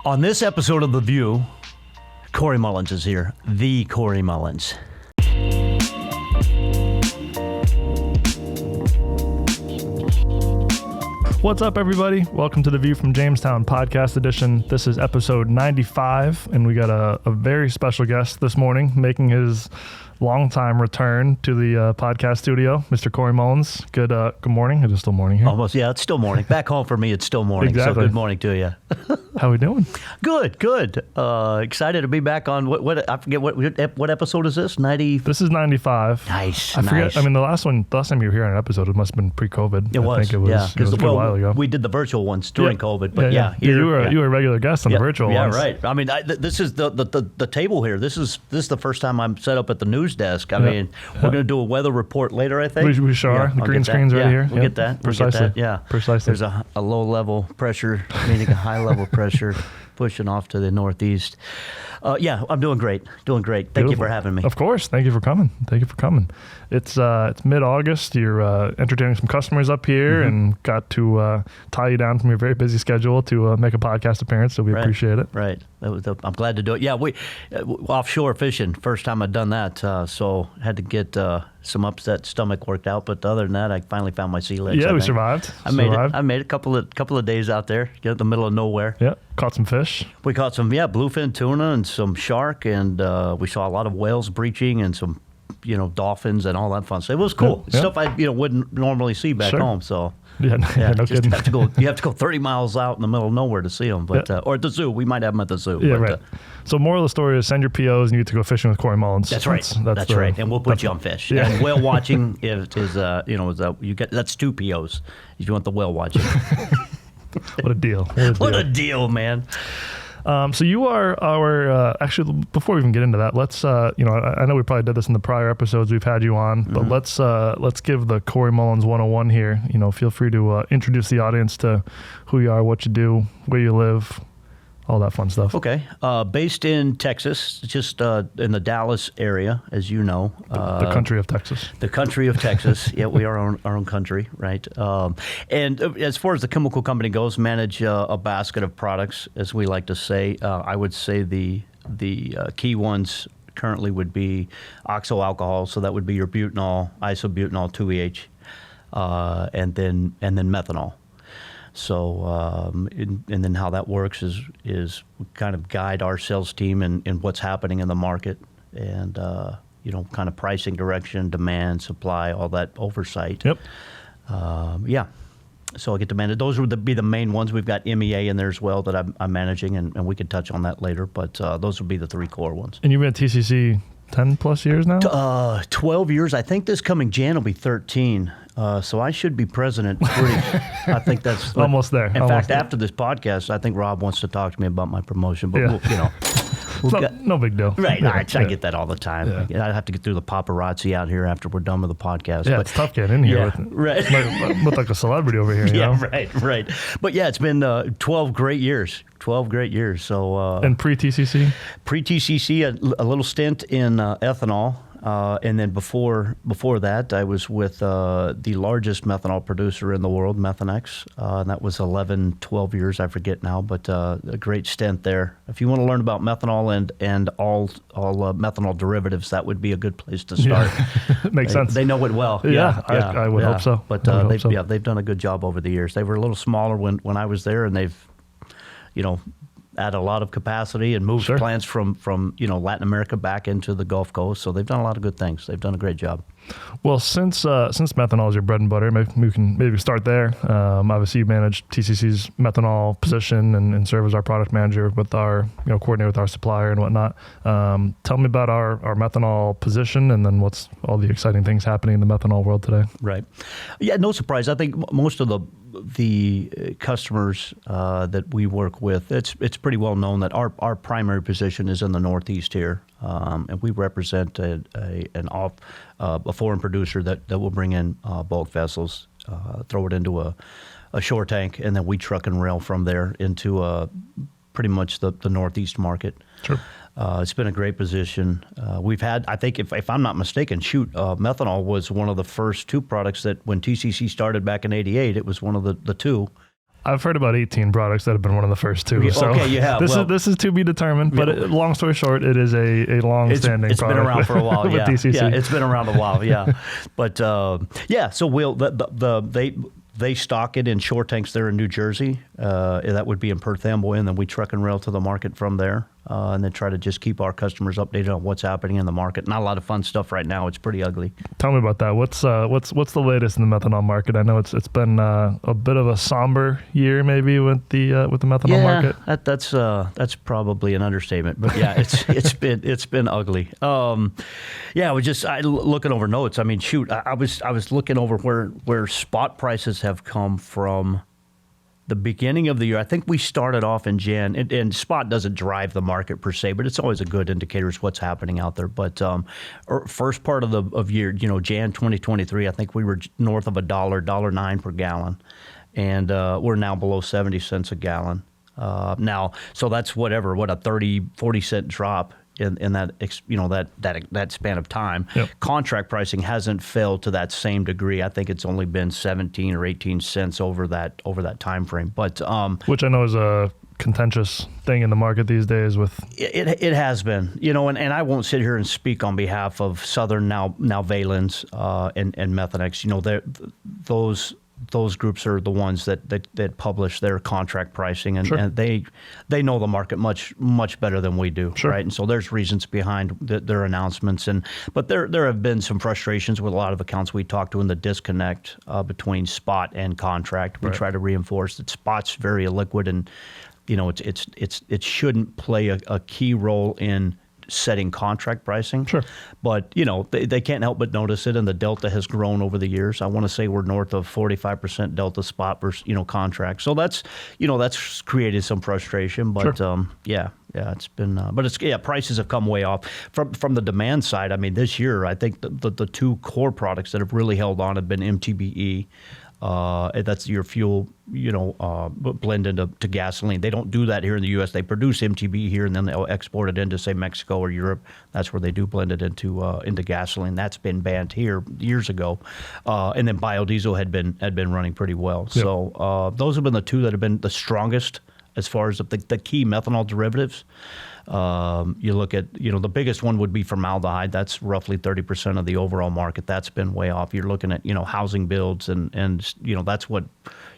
On this episode of The View, Cory Mullins is here. The Cory Mullins. What's up, everybody? Welcome to The View from Jamestown podcast edition. This is episode 95, and we got a very special guest this morning making his long-time return to the podcast studio, Mr. Cory Mullins. Good morning. It is still morning here. Almost, yeah, it's still morning. Back home for me, it's still morning. Exactly. So good morning to you. How we doing? Good. Excited to be back on, what I forget, what episode is this? 90? This is 95. Nice. I forget, I mean, the last time you were here on an episode, it must have been pre-COVID. It was, I think it was, yeah. it was a good while ago. We did the virtual ones during COVID, but you were a regular guest on the virtual ones. Yeah, right. I mean, this is the table here. This is the first time I'm set up at the news desk. I mean, we're going to do a weather report later, I think. We sure are. The green screen's right here. We'll get that. Precisely. Precisely. There's a low level pressure, meaning a high level pressure, pushing off to the northeast. I'm doing great. Thank you for having me. Of course. Thank you for coming. It's mid-August. You're entertaining some customers up here and got to tie you down from your very busy schedule to make a podcast appearance, so we appreciate it. Right. I'm glad to do it. Yeah, we offshore fishing, first time I've done that, so had to get some upset stomach worked out, but other than that, I finally found my sea legs. Yeah, we survived. I made a couple of days out there, in the middle of nowhere. Yeah, caught some fish. We caught some, bluefin tuna and some shark, and we saw a lot of whales breaching and some, dolphins and all that fun stuff. It was cool. Stuff I, wouldn't normally see back home, so. No kidding. You have to go 30 miles out in the middle of nowhere to see them, but or at the zoo. We might have them at the zoo. Yeah, right. So moral of the story is send your POs and you get to go fishing with Cory Mullins. That's right. That's right. And we'll put you on fish. Yeah. And whale watching is you get, that's 2 POs if you want the whale watching. What a deal. What a deal, man. So you are our, actually, before we even get into that, let's, I know we probably did this in the prior episodes we've had you on, but let's give the Cory Mullins 101 here. Feel free to introduce the audience to who you are, what you do, where you live, all that fun stuff. Okay. Based in Texas, just in the Dallas area, as you know. The country of Texas. The country of Texas. Yeah, we are our own country, right? And as far as the chemical company goes, manage a basket of products, as we like to say. I would say the key ones currently would be oxo alcohol, so that would be your butanol, isobutanol, 2EH, and then methanol. So, and then how that works is we kind of guide our sales team in what's happening in the market and, kind of pricing direction, demand, supply, all that oversight. Yep. So I get to manage. Those would be the main ones. We've got MEA in there as well that I'm managing, and we can touch on that later, but those would be the 3 core ones. And you've been at TCC 10 plus years now? 12 years. I think this coming Jan will be 13. So I should be president pretty. I think that's almost there. In fact, after this podcast, I think Rob wants to talk to me about my promotion. But no big deal. Right. I get that all the time. Yeah. I have to get through the paparazzi out here after we're done with the podcast. Yeah, it's tough getting in here. Look like a celebrity over here. You know? Right. But yeah, it's been 12 great years. 12 great years. So and pre-TCC? Pre-TCC, a little stint in ethanol. And then before that, I was with the largest methanol producer in the world, Methanex. And that was 11, 12 years, I forget now, but a great stint there. If you want to learn about methanol and all methanol derivatives, that would be a good place to start. Makes sense. They know it well. I would hope so. But they've done a good job over the years. They were a little smaller when I was there, and they've, add a lot of capacity and move plants from Latin America back into the Gulf Coast. So they've done a lot of good things. They've done a great job. Well, since methanol is your bread and butter, maybe we can start there. Obviously, you manage TCC's methanol position and serve as our product manager with our, coordinate with our supplier and whatnot. Tell me about our methanol position and then what's all the exciting things happening in the methanol world today. Right. Yeah, no surprise. I think most of the customers that we work with, it's pretty well known that our primary position is in the Northeast here, and we represent a foreign producer that will bring in bulk vessels, throw it into a shore tank, and then we truck and rail from there into pretty much the Northeast market. Sure. It's been a great position. We've had, I think, if I'm not mistaken, methanol was one of the first 2 products that when TCC started back in '88, it was one of the 2 I've heard about 18 products that have been one of the first two. Yeah, So okay, you have. This is to be determined, but long story short, it is a long-standing it's product. It's been around for a while, with yeah. DCC. Yeah, it's been around a while, yeah. But, so they stock it in shore tanks there in New Jersey. That would be in Perth Amboy, and then we truck and rail to the market from there, and then try to just keep our customers updated on what's happening in the market. Not a lot of fun stuff right now. It's pretty ugly. Tell me about that. What's the latest in the methanol market? I know it's been a bit of a somber year maybe with the methanol market. That's probably an understatement. But yeah, it's been ugly. I was just looking over notes. I mean, shoot, I was looking over where spot prices have come from the beginning of the year. I think we started off in Jan, and spot doesn't drive the market per se, but it's always a good indicator of what's happening out there. But first part of year, Jan 2023, I think we were north of $1.09 per gallon, and we're now below 70 cents a gallon. Now, so that's what a 30-40 cent drop in that span of time. Yep. Contract pricing hasn't fell to that same degree. I think it's only been 17 or 18 cents over that time frame. But which I know is a contentious thing in the market these days. With it has been, and I won't sit here and speak on behalf of Southern now Valens and Methanex. Those groups are the ones that publish their contract pricing, and, sure. and they know the market much better than we do, sure. right? And so there's reasons behind their announcements, but there have been some frustrations with a lot of accounts we talk to in the disconnect between spot and contract. We right. try to reinforce that spot's very illiquid, and it shouldn't play a key role in setting contract pricing. Sure. But, they can't help but notice it, and the delta has grown over the years. I want to say we're north of 45% delta spot versus, contract. So that's created some frustration, but sure. It's been, prices have come way off. From the demand side, I mean, this year, I think the two core products that have really held on have been MTBE. That's your fuel, blend into gasoline. They don't do that here in the U.S. They produce MTBE here, and then they'll export it into, say, Mexico or Europe. That's where they do blend it into gasoline. That's been banned here years ago. And then biodiesel had been running pretty well. Yep. So those have been the two that have been the strongest as far as the key methanol derivatives. You look at, the biggest one would be formaldehyde. That's roughly 30% of the overall market. That's been way off. You're looking at, housing builds and that's what,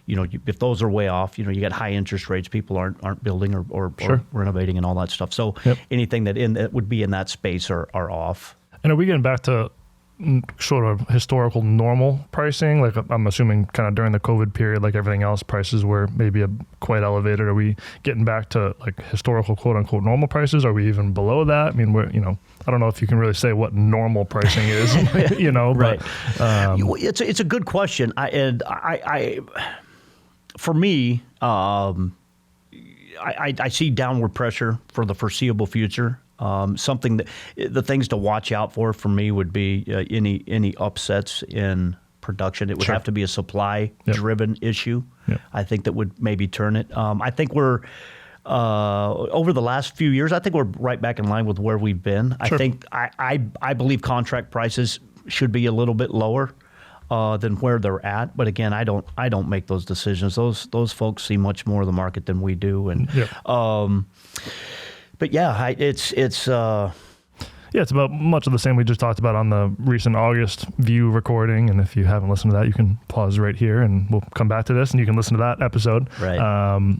if those are way off, you got high interest rates, people aren't building or sure. renovating and all that stuff. So yep. anything that would be in that space are off. And are we getting back to sort of historical normal pricing? Like, I'm assuming kind of during the COVID period, like everything else, prices were maybe quite elevated. Are we getting back to like historical quote unquote normal prices? Are we even below that? I mean, I don't know if you can really say what normal pricing is, right. But it's a good question. For me, I see downward pressure for the foreseeable future. Something that the things to watch out for me would be any upsets in production. It would sure. have to be a supply-driven yep. issue. Yep. I think that would maybe turn it. I think we're over the last few years. I think we're right back in line with where we've been. Sure. I think I believe contract prices should be a little bit lower than where they're at. But again, I don't make those decisions. Those folks see much more of the market than we do, and. Yep. But yeah, it's about much of the same we just talked about on the recent August View recording. And if you haven't listened to that, you can pause right here and we'll come back to this and you can listen to that episode. Right.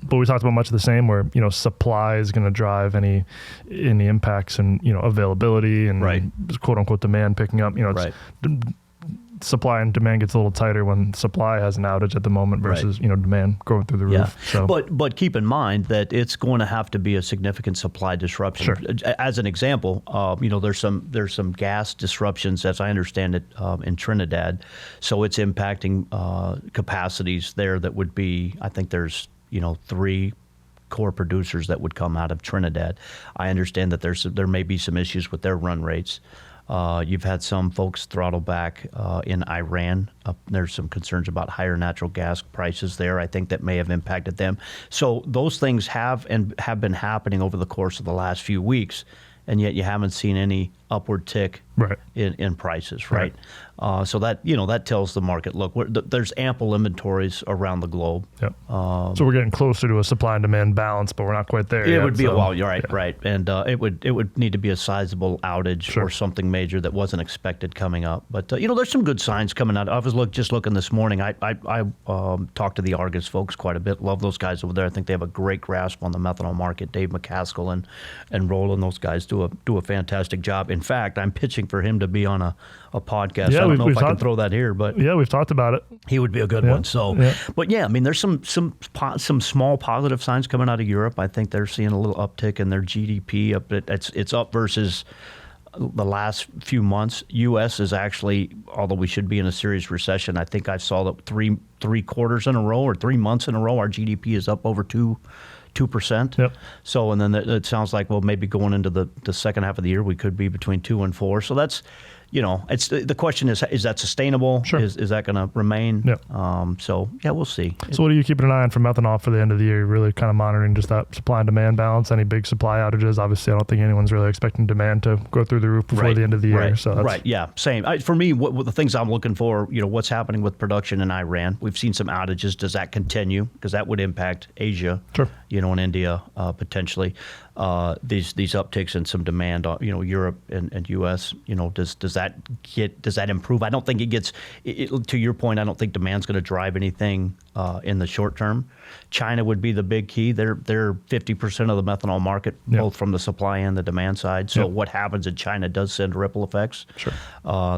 But we talked about much of the same where, supply is going to drive any impacts and, availability and right. quote unquote demand picking up, right. Supply and demand gets a little tighter when supply has an outage at the moment versus right. demand going through the roof. Yeah. So, but keep in mind that it's going to have to be a significant supply disruption. Sure. As an example, there's some gas disruptions, as I understand it, in Trinidad, so it's impacting capacities there. That would be, I think there's 3 core producers that would come out of Trinidad. I understand that there may be some issues with their run rates. You've had some folks throttle back in Iran. There's some concerns about higher natural gas prices there. I think that may have impacted them. So those things have been happening over the course of the last few weeks, and yet you haven't seen any upward tick Right. in prices, right? So that tells the market, look, there's ample inventories around the globe. Yep. So we're getting closer to a supply and demand balance, but we're not quite there It yet. would be so, a while, you're right, right, and it would need to be a sizable outage or something major that wasn't expected coming up. But there's some good signs coming out. I was just looking this morning. I talked to the Argus folks quite a bit. Love those guys over there. I think they have a great grasp on the methanol market. Dave McCaskill and Roland, those guys do a fantastic job. In fact, I'm pitching for him to be on a podcast. Yeah, I don't know if I can throw that here, but yeah, we've talked about it. he would be a good one. So, but yeah, I mean, there's some small positive signs coming out of Europe. I think they're seeing a little uptick in their GDP. It's up versus the last few months. U.S. is actually, although we should be in a serious recession, I think I saw that three quarters in a row or 3 months in a row, our GDP is up over 2%. Yep. So, and then it sounds like, well, maybe going into the second half of the year, we could be between 2 and 4. So that's, it's the question is that sustainable? Sure. Is that going to remain? Yep. So yeah, we'll see. So what are you keeping an eye on for methanol for the end of the year? You're really kind of monitoring just that supply and demand balance, any big supply outages? Obviously, I don't think anyone's really expecting demand to go through the roof before the end of the year. Right, so that's, right, yeah, same. For me, what the things I'm looking for, what's happening with production in Iran. We've seen some outages. Does that continue? Because that would impact Asia, Sure. And India potentially. These upticks in some demand, Europe and U.S. Does that improve? I don't think it gets. To your point, I don't think demand's going to drive anything in the short term. China would be the big key. They're 50% of the methanol market, both from the supply and the demand side. So what happens in China does send ripple effects. Sure.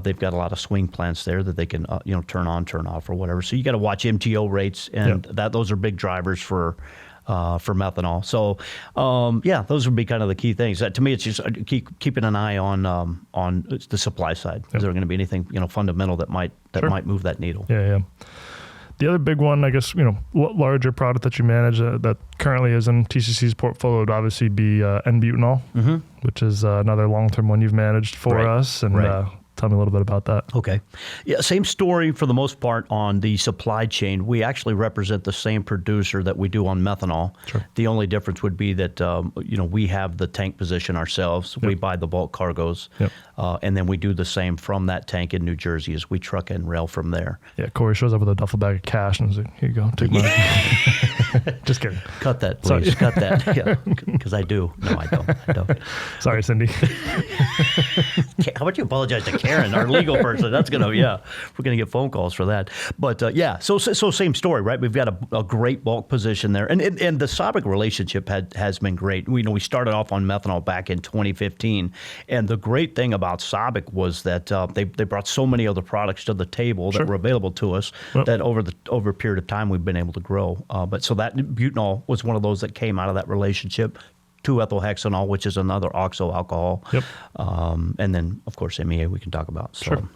They've got a lot of swing plants there that they can turn on, turn off, or whatever. So you got to watch MTO rates, and those are big drivers for methanol. So, those would be kind of the key things. To me, it's just keeping an eye on the supply side. Is there going to be anything fundamental that might move that needle? Yeah. The other big one, I guess, larger product that you manage that currently is in TCC's portfolio would obviously be n-Butanol, which is another long-term one you've managed for us. And tell me a little bit about that. Okay. Yeah, same story for the most part on the supply chain. We actually represent the same producer that we do on methanol. Sure. The only difference would be that, we have the tank position ourselves. We buy the bulk cargoes. And then we do the same from that tank in New Jersey as we truck and rail from there. Yeah, Cory shows up with a duffel bag of cash and is like, here you go, take money. Just kidding. Cut that, please. Sorry. Cut that. Yeah, because I do. No, I don't. Sorry, Cindy. How about you apologize to Karen, our legal person? That's we're going to get phone calls for that. But so same story, right? We've got a great bulk position there. And the Sawicki relationship has been great. We started off on methanol back in 2015. And the great thing about Sawicki was that they brought so many other products to the table that were available to us that over a period of time we've been able to grow. But so that butanol was one of those that came out of that relationship. 2-ethylhexanol, which is another oxo alcohol. And then, of course, MEA we can talk about. So. Sure.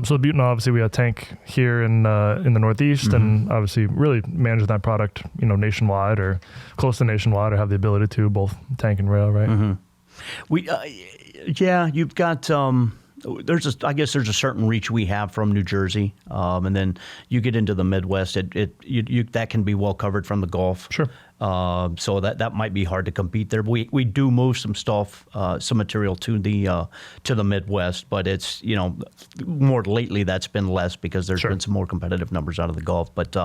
So the butanol, obviously, we have a tank here in the Northeast, and obviously really manage that product, nationwide or close to nationwide, or have the ability to both tank and rail, right? We, you've got. I guess there's a certain reach we have from New Jersey, and then you get into the Midwest. That can be well covered from the Gulf. Sure. So that might be hard to compete there. We do move some stuff, some material to the Midwest, but it's more lately that's been less because there's been some more competitive numbers out of the Gulf. But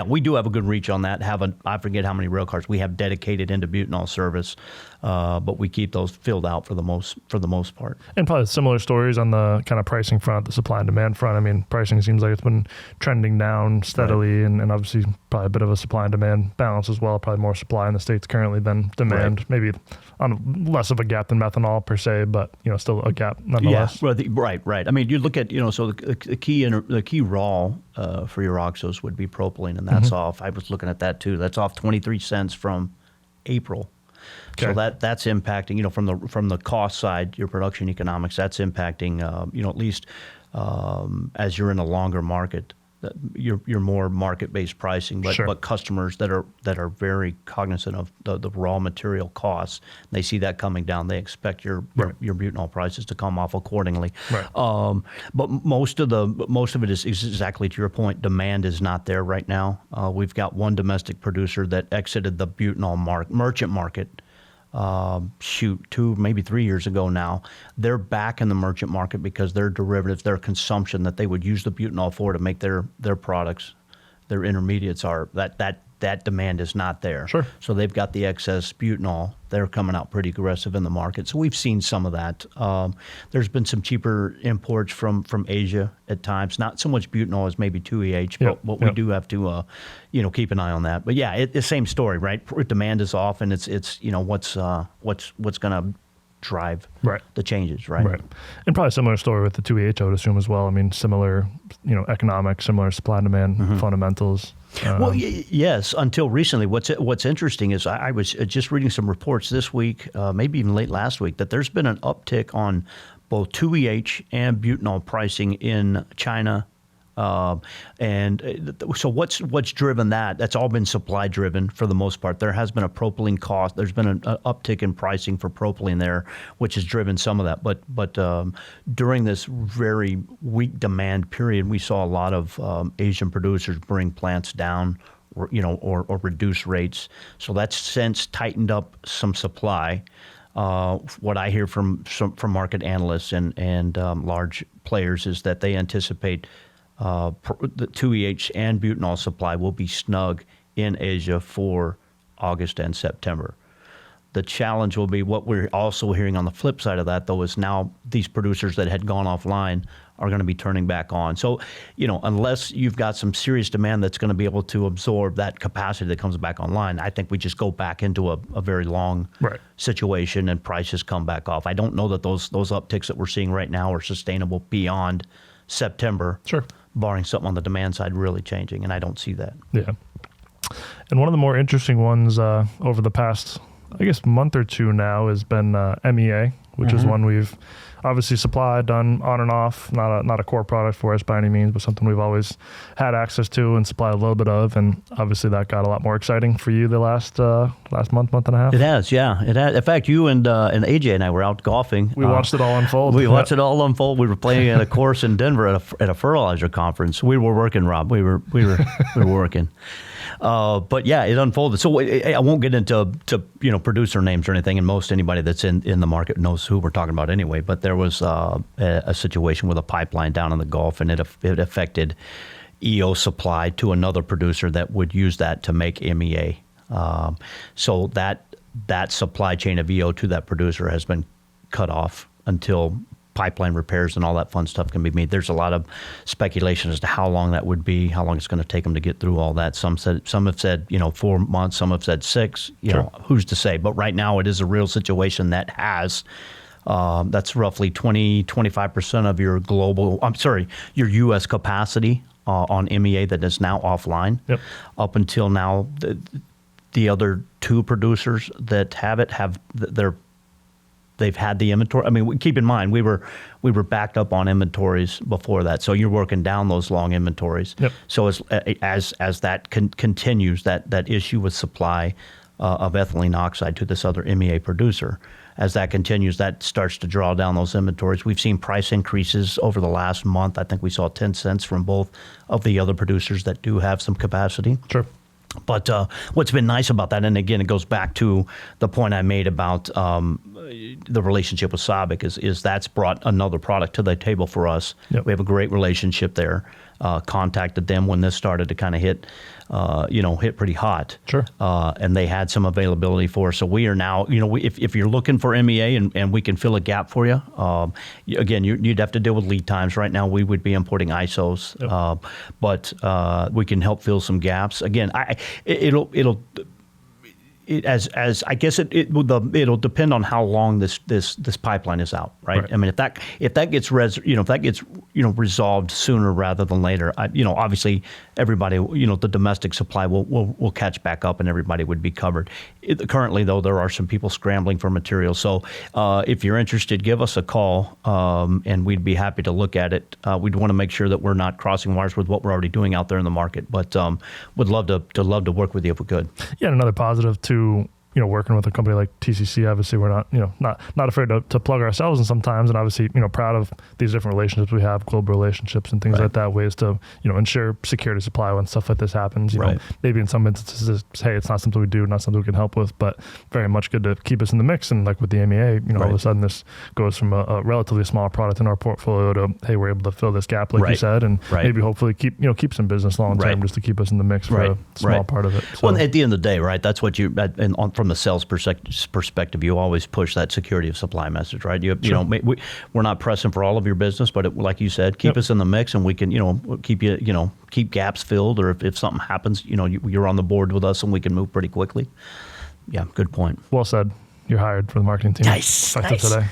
we do have a good reach on that. I forget how many rail cars we have dedicated into butanol service, but we keep those filled out for the most part. And probably similar stories on the kind of pricing front, the supply and demand front. I mean, pricing seems like it's been trending down steadily, and obviously probably a bit of a supply and demand balance as well. Probably more supply in the States currently than demand, maybe on less of a gap than methanol per se, but still a gap nonetheless. Yeah, right. I mean, you look at so the key raw for your oxos would be propylene, and that's off. I was looking at that too. That's off 23 cents from April. Okay. So that's impacting from the cost side, your production economics. That's impacting at least as you're in a longer market. You're more market-based pricing, but customers that are very cognizant of the raw material costs, they see that coming down. They expect your butanol prices to come off accordingly. Right. But most of it is exactly to your point. Demand is not there right now. We've got one domestic producer that exited the butanol merchant market maybe 3 years ago now. They're back in the merchant market because their derivatives, their consumption that they would use the butanol for to make their products, their intermediates are, that demand is not there. Sure. So they've got the excess butanol. They're coming out pretty aggressive in the market. So we've seen some of that. There's been some cheaper imports from Asia at times. Not so much butanol as maybe 2EH, but we do have to keep an eye on that. But yeah, it's the same story, right? Demand is off, and it's what's going to drive the changes, right? Right. And probably similar story with the 2EH, I would assume as well. I mean, similar, economics, similar supply and demand fundamentals. Well, yes. Until recently, what's interesting is I was just reading some reports this week, maybe even late last week, that there's been an uptick on both 2EH and butanol pricing in China. So what's driven that? That's all been supply driven for the most part. There has been a propylene cost. There's been an uptick in pricing for propylene there, which has driven some of that. But during this very weak demand period, we saw a lot of Asian producers bring plants down, or reduce rates. So that's since tightened up some supply. What I hear from market analysts and large players is that they anticipate the 2EH and butanol supply will be snug in Asia for August and September. The challenge will be what we're also hearing on the flip side of that, though, is now these producers that had gone offline are going to be turning back on. So, unless you've got some serious demand that's going to be able to absorb that capacity that comes back online, I think we just go back into a very long situation and prices come back off. I don't know that those upticks that we're seeing right now are sustainable beyond September. Sure. Barring something on the demand side really changing, and I don't see that. Yeah. And one of the more interesting ones over the past, I guess, month or two now has been MEA, which is one we've obviously supplied, done on and off, not a core product for us by any means, but something we've always had access to and supplied a little bit of. And obviously that got a lot more exciting for you the last month and a half. It has, yeah. It has. In fact, you and AJ and I were out golfing. We watched it all unfold. We watched it all unfold. We were playing at a course in Denver at a fertilizer conference. We were working, Rob. We were working. But yeah, it unfolded. So I won't get into producer names or anything, and most anybody that's in the market knows who we're talking about anyway. But there was a situation with a pipeline down in the Gulf, and it affected EO supply to another producer that would use that to make MEA. So that supply chain of EO to that producer has been cut off until pipeline repairs and all that fun stuff can be made. There's a lot of speculation as to how long that would be, how long it's going to take them to get through all that. Some have said 4 months, some have said 6. Who's to say? But right now it is a real situation that has that's roughly 20-25% of your U.S. capacity on MEA that is now offline. Yep. Up until now, the other 2 producers that have it they've had the inventory. I mean, keep in mind we were backed up on inventories before that, so you're working down those long inventories. Yep. So as that continues, that issue with supply of ethylene oxide to this other MEA producer, as that continues, that starts to draw down those inventories. We've seen price increases over the last month. I think we saw 10 cents from both of the other producers that do have some capacity. Sure. But what's been nice about that, and again, it goes back to the point I made about the relationship with Sawicki, is that's brought another product to the table for us. Yep. We have a great relationship there. Contacted them when this started to kind of hit pretty hot. Sure. And they had some availability for us. So we are now, if you're looking for MEA and we can fill a gap for you, again, you'd have to deal with lead times. Right now, we would be importing ISOs, yep. But we can help fill some gaps. Again, it'll it'll depend on how long this pipeline is out, right? I mean, if that gets resolved sooner rather than later, obviously everybody, the domestic supply will catch back up and everybody would be covered. Currently, though, there are some people scrambling for material. So if you're interested, give us a call and we'd be happy to look at it. We'd want to make sure that we're not crossing wires with what we're already doing out there in the market, but would love to work with you if we could. Yeah, and another positive too, working with a company like TCC, obviously we're not afraid to plug ourselves in sometimes, and obviously, proud of these different relationships we have, global relationships and things like that, ways to, ensure security of supply when stuff like this happens. You know, maybe in some instances, hey, it's not something we do, not something we can help with, but very much good to keep us in the mix. And like with the MEA, all of a sudden this goes from a relatively small product in our portfolio to, hey, we're able to fill this gap, like you said, and maybe hopefully keep some business long term just to keep us in the mix for a small part of it. So. Well, at the end of the day, right, that's what from the sales perspective, you always push that security of supply message, right? We're not pressing for all of your business, but like you said, keep us in the mix, and we can, keep gaps filled, or if something happens, you're on the board with us and we can move pretty quickly. Yeah, good point. Well said. You're hired for the marketing team. Nice. Today.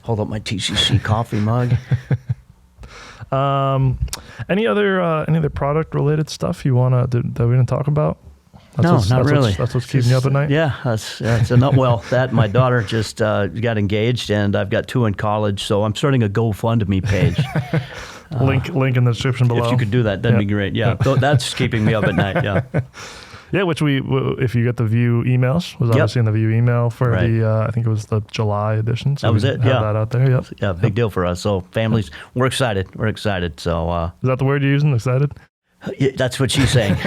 Hold up my TCC coffee mug. Any other product related stuff you that we didn't talk about? Not really. That's what's keeping you up at night? Yeah, that's enough. Well, my daughter just got engaged, and I've got 2 in college, so I'm starting a GoFundMe page. Link in the description below. If you could do that, that'd be great. Yeah, that's keeping me up at night. Yeah. Yeah, which if you get the View emails, was obviously in the View email for I think it was the July edition. So that was it. Yeah, that out there. Yep. Yeah, big deal for us. So families, we're excited. We're excited. So is that the word you're using? Excited? Yeah, that's what she's saying.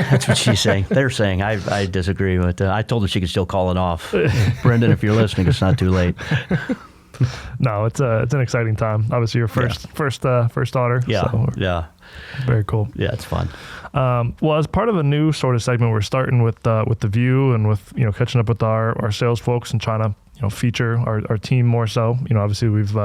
They're saying. I disagree, but I told her she could still call it off. Brendan, if you're listening, it's not too late. No, it's an exciting time. Obviously, your first daughter. Yeah, so very cool. Yeah, it's fun. Well, as part of a new sort of segment, we're starting with the View and with catching up with our sales folks and trying to feature our team more so. Obviously we've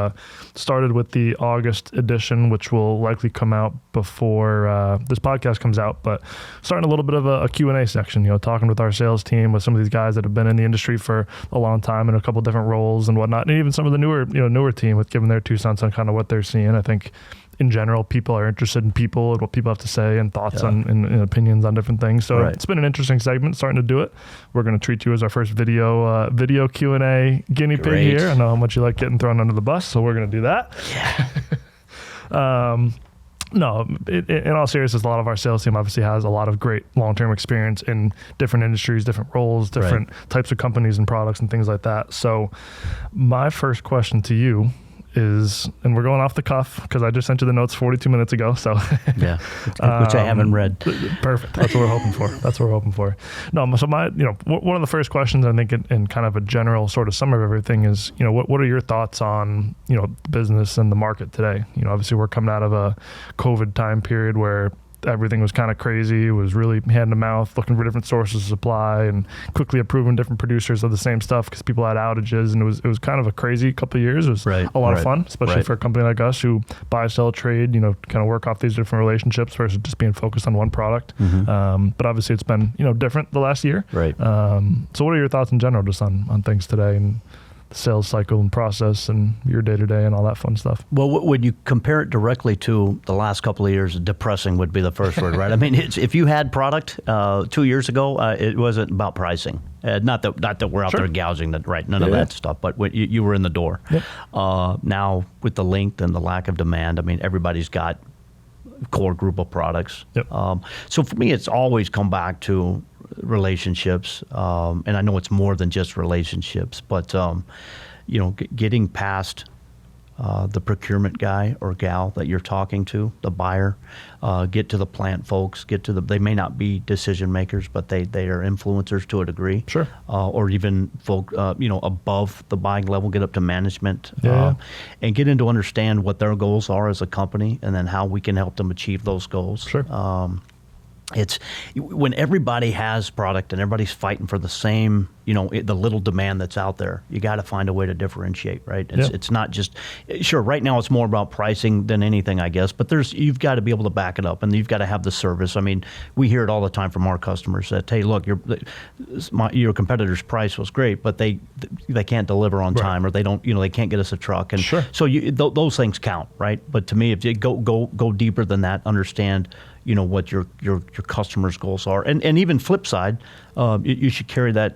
started with the August edition, which will likely come out before this podcast comes out, but starting a little bit of a Q&A section, talking with our sales team, with some of these guys that have been in the industry for a long time in a couple different roles and whatnot, and even some of the newer team with giving their 2 cents on kind of what they're seeing. I think in general, people are interested in people and what people have to say and thoughts on and opinions on different things. So it's been an interesting segment, starting to do it. We're going to treat you as our first video Q&A guinea pig here. I know how much you like getting thrown under the bus, so we're going to do that. Yeah. No, in all seriousness, a lot of our sales team obviously has a lot of great long-term experience in different industries, different roles, different types of companies and products and things like that. So my first question to you is, and we're going off the cuff because I just sent you the notes 42 minutes ago. So yeah, which I haven't read. Perfect. That's what we're hoping for. No, so one of the first questions I think in kind of a general sort of summary of everything is, what are your thoughts on, the business and the market today? Obviously we're coming out of a COVID time period where everything was kind of crazy. It was really hand to mouth, looking for different sources of supply and quickly approving different producers of the same stuff because people had outages, and it was kind of a crazy couple of years. It was a lot of fun, especially for a company like us who buy, sell, trade, kind of work off these different relationships versus just being focused on one product. But obviously it's been, different the last year. Right. So what are your thoughts in general just on things today and the sales cycle and process and your day-to-day and all that fun stuff? Well, when you compare it directly to the last couple of years, depressing would be the first word, right? I mean, if you had product 2 years ago, it wasn't about pricing. Not that we're out there gouging that, right? None of that stuff. But when you were in the door. Yep. Now with the length and the lack of demand, I mean, everybody's got a core group of products. Yep. So for me, it's always come back to relationships, and I know it's more than just relationships, but getting past the procurement guy or gal that you're talking to, the buyer, get to the plant folks, they may not be decision makers, but they are influencers to a degree. Sure. Or even folk, above the buying level, get up to management, and get into understand what their goals are as a company, and then how we can help them achieve those goals. Sure. It's when everybody has product and everybody's fighting for the same, the little demand that's out there, you got to find a way to differentiate, right? It's not just, sure, right now it's more about pricing than anything, I guess, but you've got to be able to back it up, and you've got to have the service. I mean, we hear it all the time from our customers that, hey, look, your competitor's price was great, but they can't deliver on time, or they don't, they can't get us a truck. And so those things count, right? But to me, if you go deeper than that, understand what your customers' goals are, and even flip side, you should carry that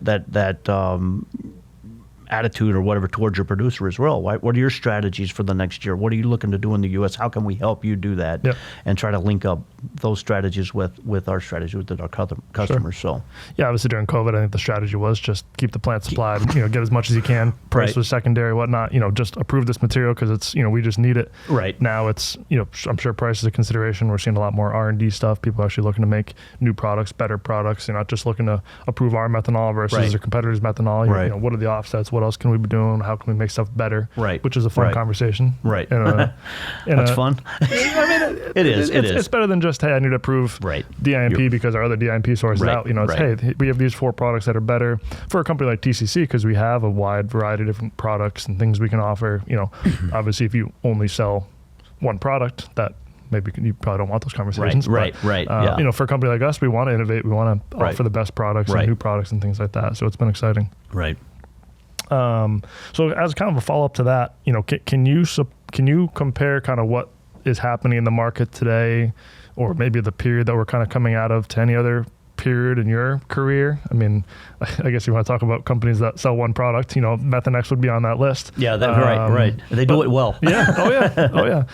attitude or whatever towards your producer as well. Right? What are your strategies for the next year? What are you looking to do in the U.S.? How can we help you do that? Yep. And try to link up those strategies with our strategies with our customers. So yeah, obviously during COVID, I think the strategy was just keep the plant supplied, get as much as you can. Price was secondary, whatnot. Just approve this material because it's we just need it. Right now, it's I'm sure price is a consideration. We're seeing a lot more R&D stuff. People are actually looking to make new products, better products. You're not just looking to approve our methanol versus their competitors' methanol. What are the offsets? What else can we be doing? How can we make stuff better? Right, which is a fun conversation. Right, that's fun. I mean, it is. It's better than just, hey, I need to approve DIMP because our other DIMP source is out. It's hey, we have these 4 products that are better for a company like TCC because we have a wide variety of different products and things we can offer. Obviously, if you only sell one product, that maybe you probably don't want those conversations. Right. For a company like us, we want to innovate. We want to offer the best products and new products and things like that. So it's been exciting. Right. So as kind of a follow up to that, can you compare kind of what is happening in the market today, or maybe the period that we're kind of coming out of, to any other period in your career? I mean, I guess you want to talk about companies that sell one product. Methanex would be on that list. Yeah, right. They do it well. Yeah. Oh yeah.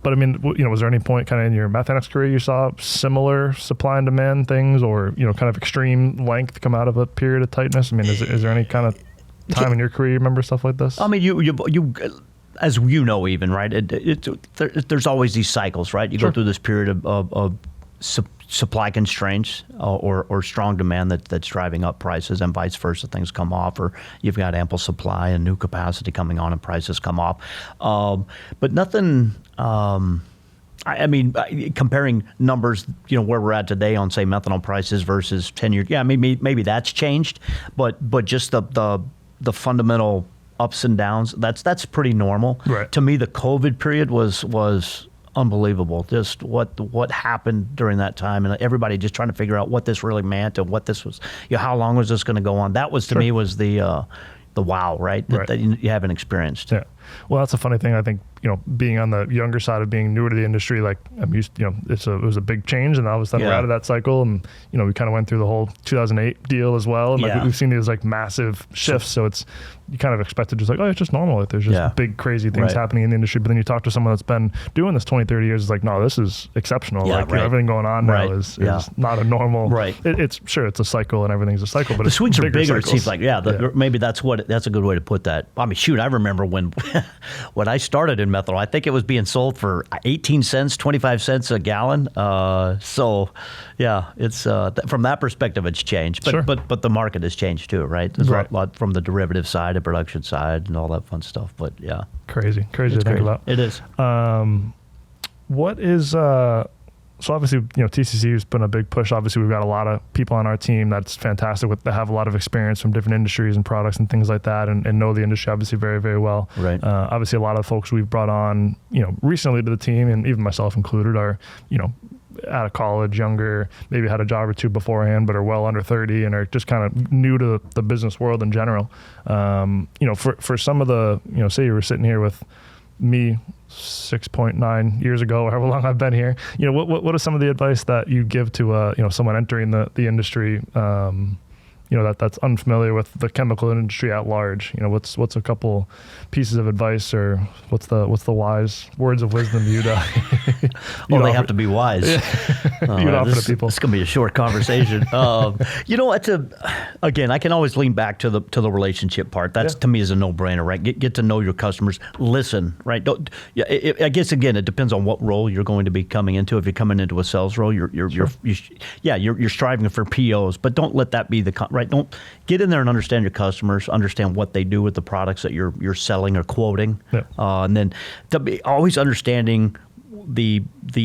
But I mean, was there any point kind of in your Methanex career you saw similar supply and demand things, or kind of extreme length come out of a period of tightness? I mean, is there any kind of time in your career you remember stuff like this? I mean, you as even right. There's always these cycles, right? You go through this period of supply constraints or strong demand that's driving up prices, and vice versa. Things come off, or you've got ample supply and new capacity coming on and prices come off. But nothing. I mean, comparing numbers, where we're at today on, say, methanol prices versus 10 years. Yeah, maybe that's changed, but just the fundamental ups and downs, that's pretty normal. Right. To me, the COVID period was unbelievable. Just what happened during that time, and everybody just trying to figure out what this really meant and what this was. How long was this going to go on? That was to me was the wow, right? That you haven't experienced. Yeah. Well, that's a funny thing. I think being on the younger side of being newer to the industry, like I'm used, it was a big change, and all of a sudden we're out of that cycle, and we kind of went through the whole 2008 deal as well, and we've seen these like massive shifts. So it's you kind of expect it just like, oh, it's just normal. Like there's just big crazy things happening in the industry, but then you talk to someone that's been doing this 20, 30 years, it's like, no, this is exceptional. Everything going on now is not a normal. Right. It's a cycle, and everything's a cycle, but the swings are bigger. Cycles. It seems like maybe that's a good way to put that. I mean, shoot, I remember when I started in methanol, I think it was being sold for 18 cents, 25 cents a gallon. So, yeah, it's from that perspective, it's changed. But the market has changed too, right? There's a lot from the derivative side, the production side, and all that fun stuff. But yeah, crazy to think about. It is. What is so obviously, TCC has put a big push. Obviously, we've got a lot of people on our team that's fantastic that have a lot of experience from different industries and products and things like that, and know the industry obviously very, very well. Right. Obviously, a lot of folks we've brought on, recently to the team, and even myself included, are, out of college, younger, maybe had a job or two beforehand, but are well under 30 and are just kind of new to the business world in general. For some of the, say you were sitting here with me 6.9 years ago, or however long I've been here, what is some of the advice that you give to someone entering the industry, that's unfamiliar with the chemical industry at large? What's a couple pieces of advice, or what's the wise words of wisdom you'd well, they have to be wise. You'd offer to people. It's going to be a short conversation. Again, I can always lean back to the relationship part. That's to me is a no-brainer, right? Get to know your customers. Listen, right? I guess again, it depends on what role you're going to be coming into. If you're coming into a sales role, you're striving for POs, but don't let that be right. Don't get in there and understand your customers, understand what they do with the products that you're selling or quoting, and then to be always understanding the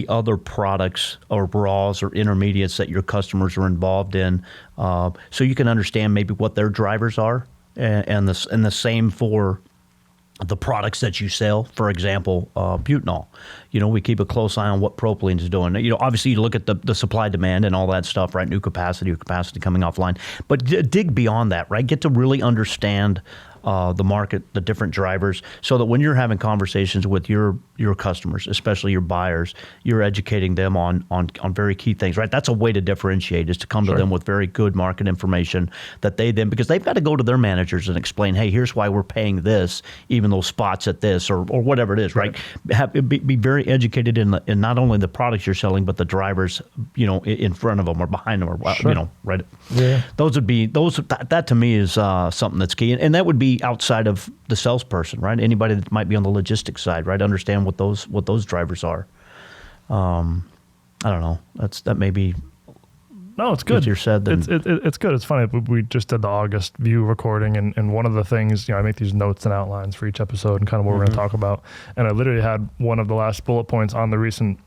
other products or raws or intermediates that your customers are involved in, so you can understand maybe what their drivers are, and the same for the products that you sell. For example, butanol. We keep a close eye on what propylene is doing. Obviously you look at the supply demand and all that stuff, right? New capacity coming offline. But dig beyond that, right? Get to really understand the market, the different drivers, so that when you're having conversations with your customers, especially your buyers, you're educating them on very key things, right? That's a way to differentiate, is to come to them with very good market information that they then, because they've got to go to their managers and explain, hey, here's why we're paying this, even those spots at this, or whatever it is, right? Be very educated in not only the products you're selling, but the drivers, in front of them or behind them, or right? Yeah. That to me is something that's key, and that would be outside of the salesperson, right? Anybody that might be on the logistics side, right? Understand what those drivers are. I don't know. That may be. No, it's good. Easier said than it's good. It's funny. We just did the August view recording, and one of the things, I make these notes and outlines for each episode and kind of what we're going to talk about. And I literally had one of the last bullet points on the recent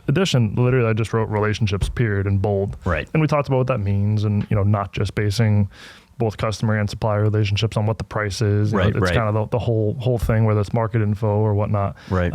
edition. Literally, I just wrote relationships, period, in bold. Right. And we talked about what that means, and not just basing both customer and supplier relationships on what the price is. It's kind of the whole thing, whether it's market info or whatnot. Right.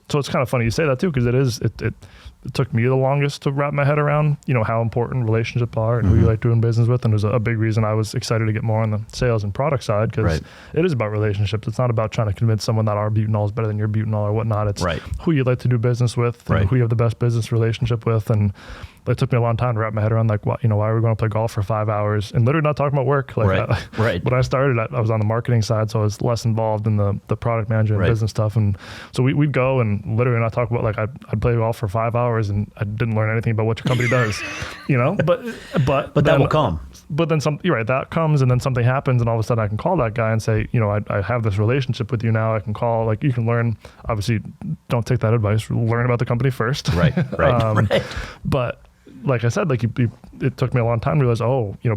So it's kind of funny you say that too, because it took me the longest to wrap my head around, how important relationships are and who you like doing business with. And there's a big reason I was excited to get more on the sales and product side, because it is about relationships. It's not about trying to convince someone that our butanol is better than your butanol or whatnot. It's who you'd like to do business with, and who you have the best business relationship with. And it took me a long time to wrap my head around, like, why are we going to play golf for 5 hours and literally not talking about work? Like, when I started, I was on the marketing side, so I was less involved in the product management and business stuff. And so we'd go and literally not talk about, like, I'd play golf for 5 hours and I didn't learn anything about what your company does, but that will come. But then you're right, that comes, and then something happens, and all of a sudden I can call that guy and say, I have this relationship with you now. I can call, like, you can learn, obviously don't take that advice, learn about the company first. Right. But like I said, like it took me a long time to realize,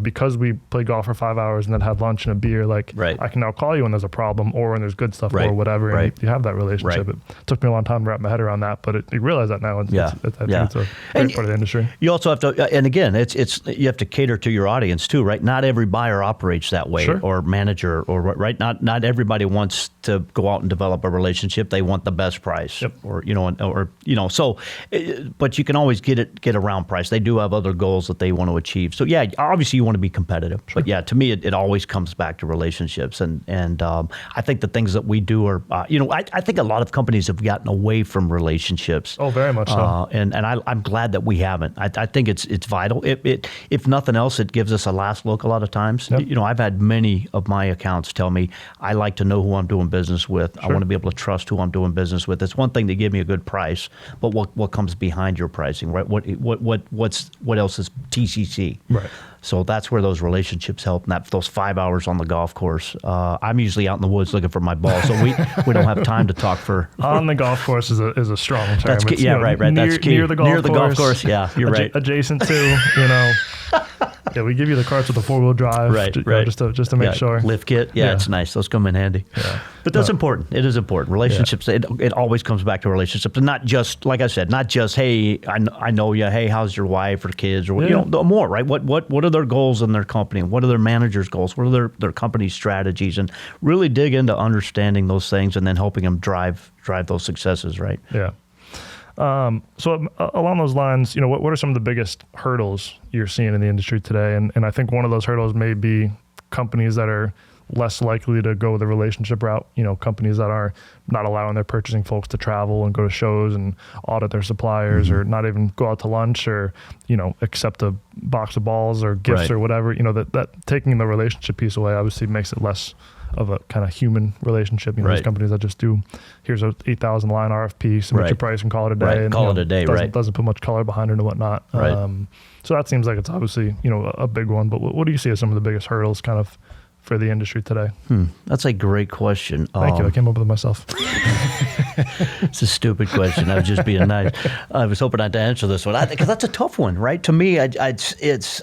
because we played golf for 5 hours and then had lunch and a beer, like I can now call you when there's a problem or when there's good stuff or whatever, and you have that relationship. It took me a long time to wrap my head around that, but I realize that now. I think it's a great part of the industry. You also have to, and again, you have to cater to your audience too, right? Not every buyer operates that way, or manager, or right. Not everybody wants to go out and develop a relationship. They want the best price, or so. But you can always get around price. They do have other goals that they want to achieve. So obviously you want to be competitive. But to me, it always comes back to relationships. And I think the things that we do are, I think a lot of companies have gotten away from relationships. Oh, very much so. And I'm glad that we haven't. I think it's vital. If nothing else, it gives us a last look a lot of times. Yep. I've had many of my accounts tell me, I like to know who I'm doing business with. I want to be able to trust who I'm doing business with. It's one thing to give me a good price, but what comes behind your pricing, right? What else is TCC? Right. So that's where those relationships help. And those 5 hours on the golf course. I'm usually out in the woods looking for my ball, so we don't have time to talk for. On the golf course is a strong term. That's key. Right. That's key. Near the golf course. Yeah, you're right. Adjacent to, Yeah, we give you the carts with the 4-wheel drive, right. Just to make sure. Lift kit, it's nice. Those come in handy. Yeah. But that's important. It is important. Relationships. Yeah. It always comes back to relationships, and not just, like I said, not just, hey, I know you. Hey, how's your wife or kids, or more, right? What are their goals in their company? What are their managers' goals? What are their company strategies? And really dig into understanding those things, and then helping them drive those successes, right? Yeah. So along those lines, what are some of the biggest hurdles you're seeing in the industry today? And I think one of those hurdles may be companies that are less likely to go the relationship route, companies that are not allowing their purchasing folks to travel and go to shows and audit their suppliers, or not even go out to lunch, or, accept a box of balls or gifts or whatever, that taking the relationship piece away obviously makes it less of a kind of human relationship. There's companies that just do, here's a 8,000 line RFP, submit your price and call it a day. And, call it a day, doesn't put much color behind it and whatnot. So that seems like it's obviously, a big one. But what do you see as some of the biggest hurdles kind of for the industry today? That's a great question. Thank you. I came up with it myself. It's a stupid question. I was just being nice. I was hoping not to answer this one, because that's a tough one, right? To me, it's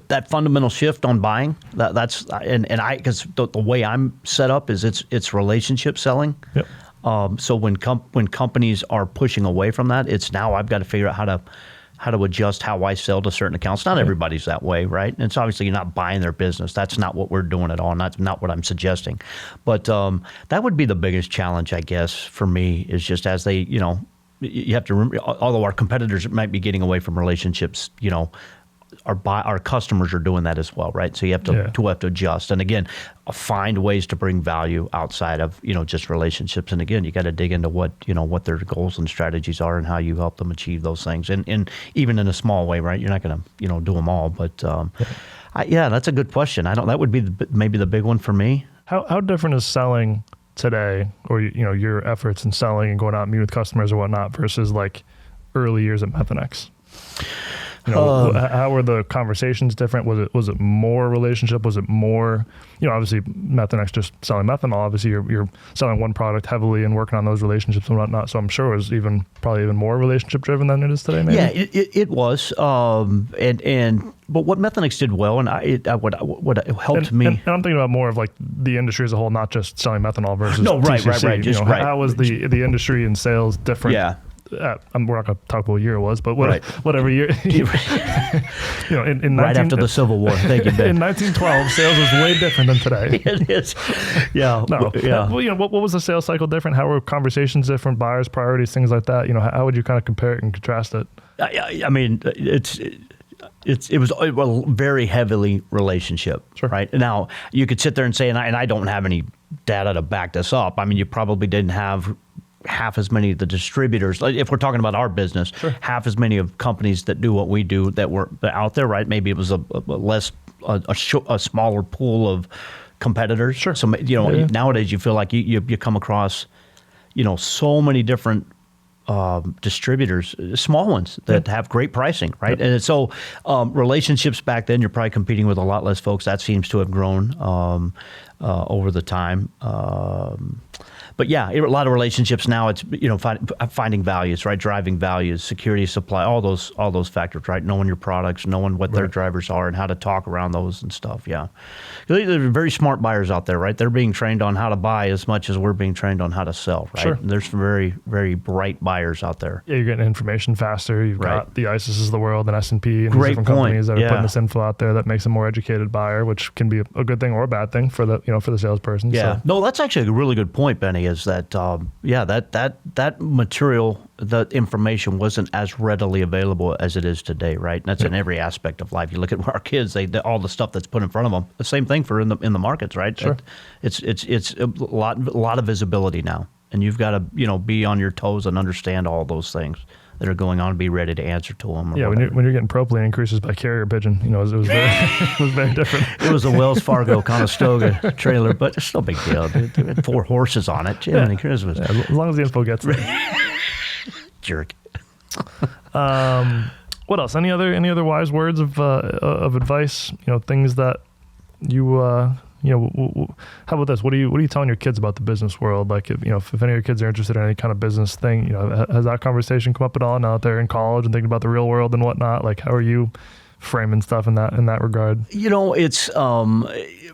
that fundamental shift on buying. Because the way I'm set up is it's relationship selling. Yep. So when companies are pushing away from that, it's now I've got to figure out how to adjust how I sell to certain accounts. Not everybody's that way, right? And it's obviously you're not buying their business. That's not what we're doing at all. And that's not what I'm suggesting. But that would be the biggest challenge, I guess, for me, is just as they, you have to remember, although our competitors might be getting away from relationships, our customers are doing that as well, right? So you have to adjust, and again, find ways to bring value outside of just relationships. And again, you got to dig into what their goals and strategies are, and how you help them achieve those things. And even in a small way, right? You're not going to do them all, but that's a good question. That would be maybe the big one for me. How different is selling today, or your efforts in selling and going out and meeting with customers or whatnot, versus like early years at Methanex? How were the conversations different? Was it more relationship? Was it more, obviously Methanex just selling methanol. Obviously you're selling one product heavily and working on those relationships and whatnot. So I'm sure it was probably even more relationship driven than it is today. Maybe? Yeah, it was. But what Methanex did well, and what helped me, and I'm thinking about more of like the industry as a whole, not just selling methanol versus TCC. Right. How was the industry and sales different? Yeah. We're not going to talk about what year it was, but whatever year. in right after the Civil War. Thank you, Ben. In 1912, sales was way different than today. It is. Yeah. No. Yeah. Well, what was the sales cycle different? How were conversations different? Buyers' priorities, things like that. How would you kind of compare it and contrast it? I mean, it was a very heavily relationship, sure. Right? Now, you could sit there and say, and I don't have any data to back this up. I mean, you probably didn't have half as many of the distributors, if we're talking about our business, sure. Half as many of companies that do what we do that were out there, right? Maybe it was a smaller pool of competitors. Sure. So nowadays you feel like you come across so many different distributors, small ones that have great pricing, right? Yep. And so relationships back then, you're probably competing with a lot less folks. That seems to have grown over the time. But yeah, a lot of relationships now. It's finding values, right? Driving values, security, supply, all those factors, right? Knowing your products, knowing what their drivers are, and how to talk around those and stuff. Yeah, there are very smart buyers out there, right? They're being trained on how to buy as much as we're being trained on how to sell, right? Sure. And there's some very, very bright buyers out there. Yeah, you're getting information faster. You've got the ISIS's of the world and S&P and Great different point. companies that are putting this info out there that makes a more educated buyer, which can be a good thing or a bad thing for the for the salesperson. Yeah, so. No, that's actually a really good point, Benny. Is that that material, the information wasn't as readily available as it is today, right? And that's in every aspect of life. You look at our kids; all the stuff that's put in front of them. The same thing for in the markets, right? Sure. It's a lot of visibility now, and you've got to be on your toes and understand all those things that are going on and be ready to answer to them. Yeah, when you're getting propylene increases by carrier pigeon, it was very it was very different. It was a Wells Fargo Conestoga trailer, but it's no big deal. It had 4 horses on it. Jiminy Christmas. Yeah, as long as the info gets there. Jerk. What else? Any other wise words of advice? Things that you how about this? What are you telling your kids about the business world? Like, if any of your kids are interested in any kind of business thing, has that conversation come up at all now that they're in college and thinking about the real world and whatnot? Like, how are you framing stuff in that regard? It's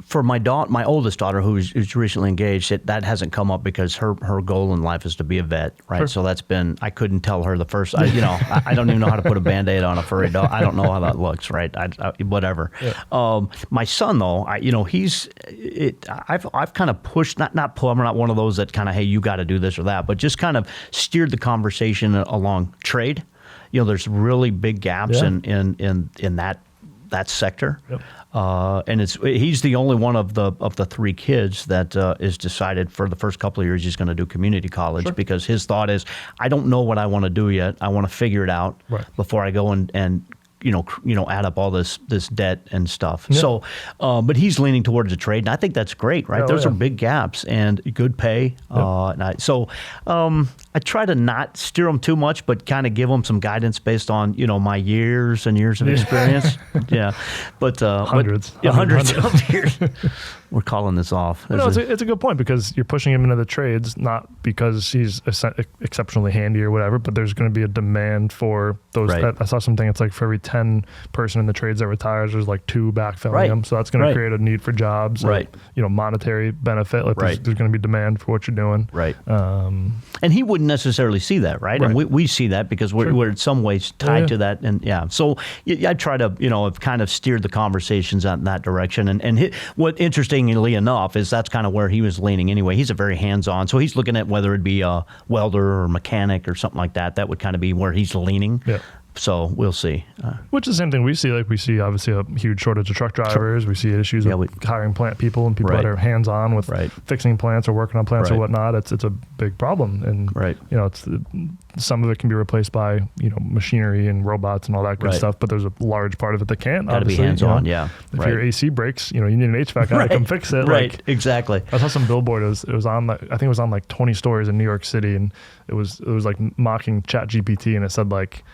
for my oldest daughter who's recently engaged. That hasn't come up because her goal in life is to be a vet, right? Sure. So that's been, I couldn't tell her the first. I don't even know how to put a Band-Aid on a furry dog. I don't know how that looks, right? Whatever. Yeah. My son though, I've kind of pushed, not pull. I'm not one of those that kind of, hey, you got to do this or that, but just kind of steered the conversation along trade. There's really big gaps in that sector. Yep. And he's the only one of the 3 kids that is decided for the first couple of years he's going to do community college. Sure. Because his thought is, I don't know what I want to do yet. I want to figure it out before I go and add up all this debt and stuff. Yeah. So, but he's leaning towards a trade, and I think that's great, right? Those are big gaps and good pay. Yep. I try to not steer them too much, but kind of give them some guidance based on my years and years of experience. Yeah, but hundreds of years. We're calling this off. No, it's a good point, because you're pushing him into the trades, not because he's exceptionally handy or whatever, but there's going to be a demand for those. Right. I saw something, it's like for every 10 person in the trades that retires, there's like 2 backfilling them. So that's going to create a need for jobs, monetary benefit. Like there's going to be demand for what you're doing. Right. And he wouldn't necessarily see that, right? And we see that because we're in some ways tied to that. And so I try to, kind of steered the conversations in that direction. And what interestingly enough is that's kind of where he was leaning anyway. He's a very hands-on. So he's looking at whether it be a welder or mechanic or something like that. That would kind of be where he's leaning. Yeah. So we'll see. Which is the same thing we see. Like we see obviously a huge shortage of truck drivers. We see issues with hiring plant people and people that are hands-on with fixing plants or working on plants or whatnot. It's a big problem, and it's some of it can be replaced by machinery and robots and all that good stuff. But there's a large part of it that can't. Got to be hands-on. If your AC breaks, you need an HVAC guy to come fix it. Right. Exactly. I saw some billboard. It was on. I think it was on like 20 stores in New York City, and it was like mocking ChatGPT, and it said like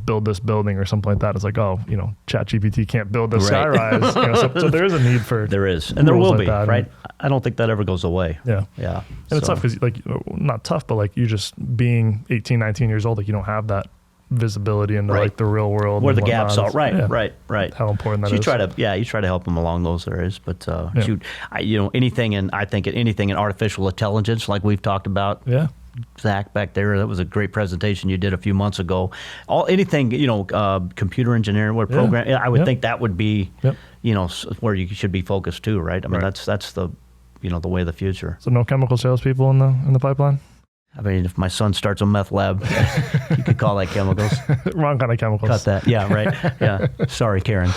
build this building or something like that. It's like, ChatGPT can't build this skyrise. So there is a need for there is, and there will be, that. right? I don't think that ever goes away. Yeah. And it's tough because not tough, but like you just being 18, 19 years old, like you don't have that visibility into like the real world where the gaps are. Right. How important that so is. You try to help them along those areas, but anything in artificial intelligence, like we've talked about. Yeah. Zach back there, that was a great presentation you did a few months ago. Anything computer engineering, program. I would think that would be where you should be focused too, right? I mean that's the the way of the future. So no chemical salespeople in the pipeline. I mean, if my son starts a meth lab, you could call that chemicals. Wrong kind of chemicals. Cut that. Yeah, right. Yeah. Sorry, Karen.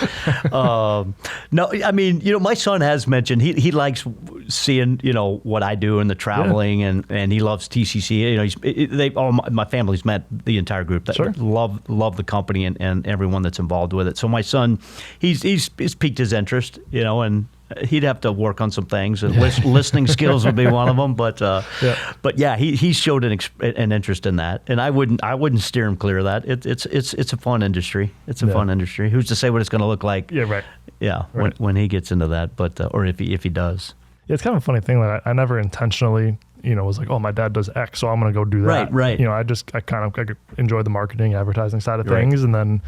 No, I mean, my son has mentioned he likes seeing, what I do and the traveling, and he loves TCC. My family's met the entire group that love the company and everyone that's involved with it. So my son, he's piqued his interest, and he'd have to work on some things, and listening skills would be one of them. But he showed an interest in that, and I wouldn't steer him clear of that. It's a fun industry. It's a fun industry. Who's to say what it's going to look like? Yeah, right. Yeah, when he gets into that, but or if he does. Yeah, it's kind of a funny thing that I never intentionally, was like, oh, my dad does X, so I'm going to go do that. Right. I kind of enjoyed the marketing, advertising side of things, and then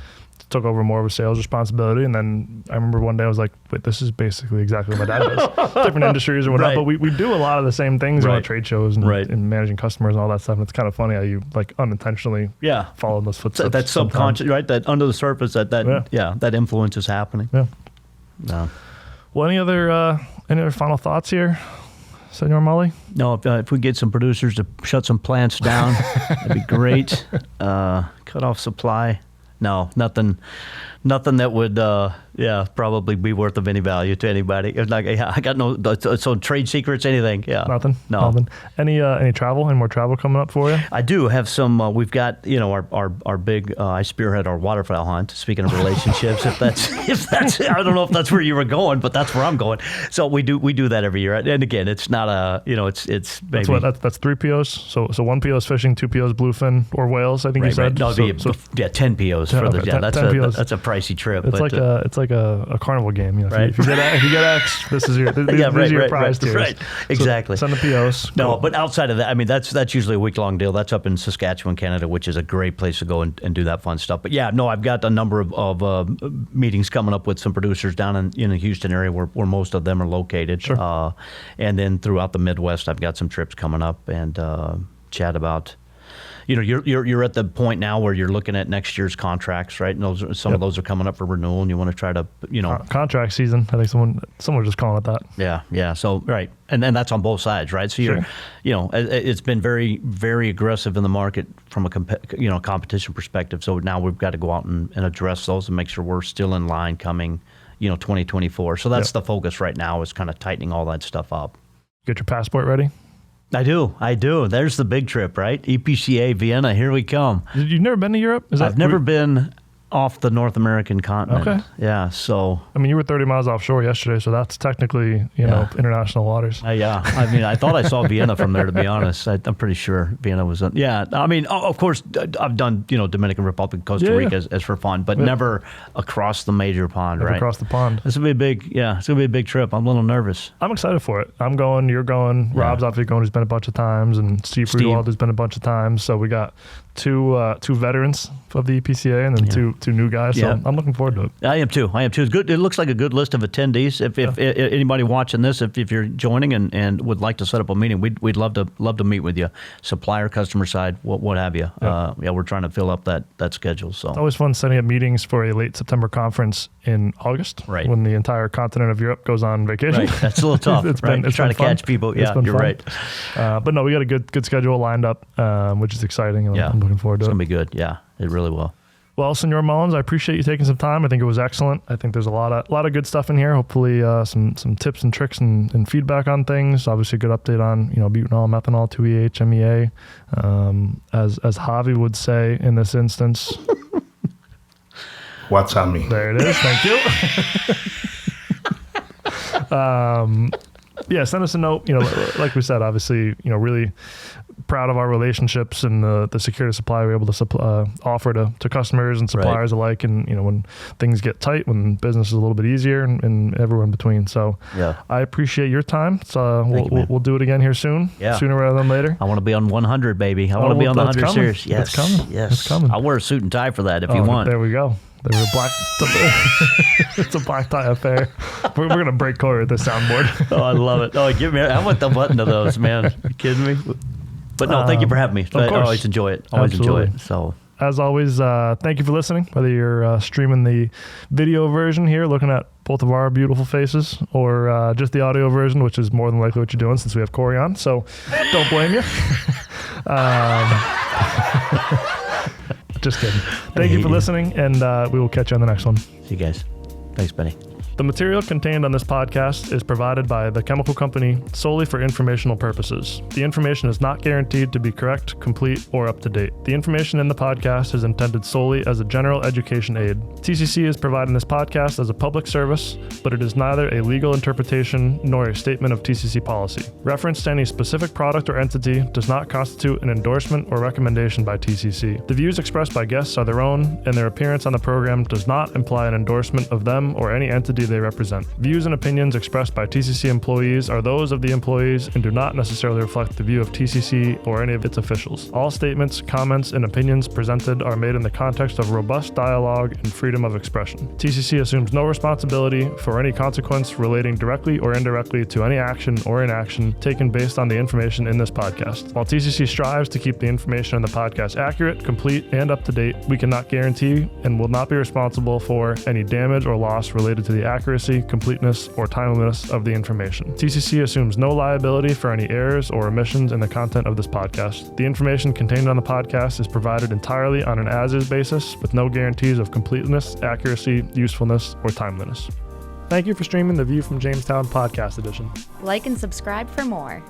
took over more of a sales responsibility. And then I remember one day I was like, wait, this is basically exactly what my dad does. Different industries or whatnot, but we do a lot of the same things at trade shows and managing customers and all that stuff. And it's kind of funny how you like unintentionother follow in those footsteps. That subconscious, right? That under the surface, that influence is happening. Yeah. No. Well, any other final thoughts here, Senor Mully? No, if we get some producers to shut some plants down, that'd be great. Cut off supply. No, nothing that would, probably be worth of any value to anybody. It's like, I got no, so trade secrets, anything. Yeah. Nothing. No. Nothing. Any travel? Any more travel coming up for you? I do have some. We've got, our big. I spearhead our waterfowl hunt. Speaking of relationships, if that's, I don't know if that's where you were going, but that's where I'm going. So we do that every year. And again, it's not a, it's maybe. That's 3 POs. So 1 PO is fishing, 2 POs bluefin or whales. I think you said. No, 10 POs for the. Yeah, that's a pricey trip. It's like a carnival game. If you get X, this is your prize tiers. Right, exactly. So send the POs. No, cool. but outside of that, I mean, that's usually a week-long deal. That's up in Saskatchewan, Canada, which is a great place to go and do that fun stuff. But yeah, no, I've got a number of meetings coming up with some producers down in the Houston area where most of them are located. Sure. And then throughout the Midwest, I've got some trips coming up and chat about. You're at the point now where you're looking at next year's contracts, right? And some of those are coming up for renewal, and you want to try to, contract season. I think someone was just calling it that. Yeah. So right, and that's on both sides, right? So you're, it's been very, very aggressive in the market from a competition perspective. So now we've got to go out and address those and make sure we're still in line coming, 2024. So that's the focus right now, is kind of tightening all that stuff up. Get your passport ready. I do. There's the big trip, right? EPCA, Vienna, here we come. You've never been to Europe? I've never been off the North American continent. Okay. Yeah, so. I mean, you were 30 miles offshore yesterday, so that's technically, international waters. Yeah. I mean, I thought I saw Vienna from there, to be honest. I'm pretty sure Vienna was. I mean, of course, I've done, Dominican Republic, Costa Rica as for fun, but never across the major pond, never right? Across the pond. It's going to be a big trip. I'm a little nervous. I'm excited for it. I'm going, you're going. Yeah. Rob's obviously going, he's been a bunch of times, and Steve Friedwald has been a bunch of times. So we got two veterans of the EPCA and then two new guys. So I'm looking forward to it. I am too. It's good. It looks like a good list of attendees. If anybody watching this, if you're joining and would like to set up a meeting, we'd love to meet with you. Supplier, customer side, what have you. We're trying to fill up that schedule. So it's always fun setting up meetings for a late September conference in August, right? When the entire continent of Europe goes on vacation. Right. That's a little tough. It's trying to catch people. Yeah, you're right. But no, we got a good schedule lined up, which is exciting. And I'm looking forward to it. It's gonna be good. Yeah, it really will. Well, Senor Mullins, I appreciate you taking some time. I think it was excellent. I think there's a lot of good stuff in here. Hopefully, some tips and tricks and feedback on things. Obviously, a good update on butanol, methanol, 2EH, MEA, as Javi would say in this instance. What's on me? There it is. Thank you. Yeah, send us a note. Like we said, obviously, really proud of our relationships and the security supply we're able to offer to customers and suppliers alike. And when things get tight, when business is a little bit easier, and everywhere in between. So Yeah. I appreciate your time. So we'll do it again here soon. Yeah. Sooner rather than later. I want to be on 100, baby. I want to be on the 100 series. Yes, It's coming. yes. It's coming. I'll wear a suit and tie for that if you want. There we go. There's a black. It's a black tie affair. We're gonna break Cory with the soundboard. Oh, I love it. Oh, give me! I want the button of those, man. You kidding me? But no, thank you for having me. I always enjoy it. Enjoy it. So, as always, thank you for listening. Whether you're streaming the video version here, looking at both of our beautiful faces, or just the audio version, which is more than likely what you're doing since we have Cory on. So, don't blame you. Just kidding. Thank you for listening, and we will catch you on the next one. see you guys. Thanks, Benny. The material contained on this podcast is provided by the chemical company solely for informational purposes. The information is not guaranteed to be correct, complete, or up to date. The information in the podcast is intended solely as a general education aid. TCC is providing this podcast as a public service, but it is neither a legal interpretation nor a statement of TCC policy. Reference to any specific product or entity does not constitute an endorsement or recommendation by TCC. The views expressed by guests are their own, and their appearance on the program does not imply an endorsement of them or any entity they represent. Views and opinions expressed by TCC employees are those of the employees and do not necessarily reflect the view of TCC or any of its officials. All statements, comments, and opinions presented are made in the context of robust dialogue and freedom of expression. TCC assumes no responsibility for any consequence relating directly or indirectly to any action or inaction taken based on the information in this podcast. While TCC strives to keep the information in the podcast accurate, complete, and up to date, we cannot guarantee and will not be responsible for any damage or loss related to the accuracy, completeness, or timeliness of the information. TCC assumes no liability for any errors or omissions in the content of this podcast. The information contained on the podcast is provided entirely on an as-is basis with no guarantees of completeness, accuracy, usefulness, or timeliness. Thank you for streaming the View from Jamestown podcast edition. Like and subscribe for more.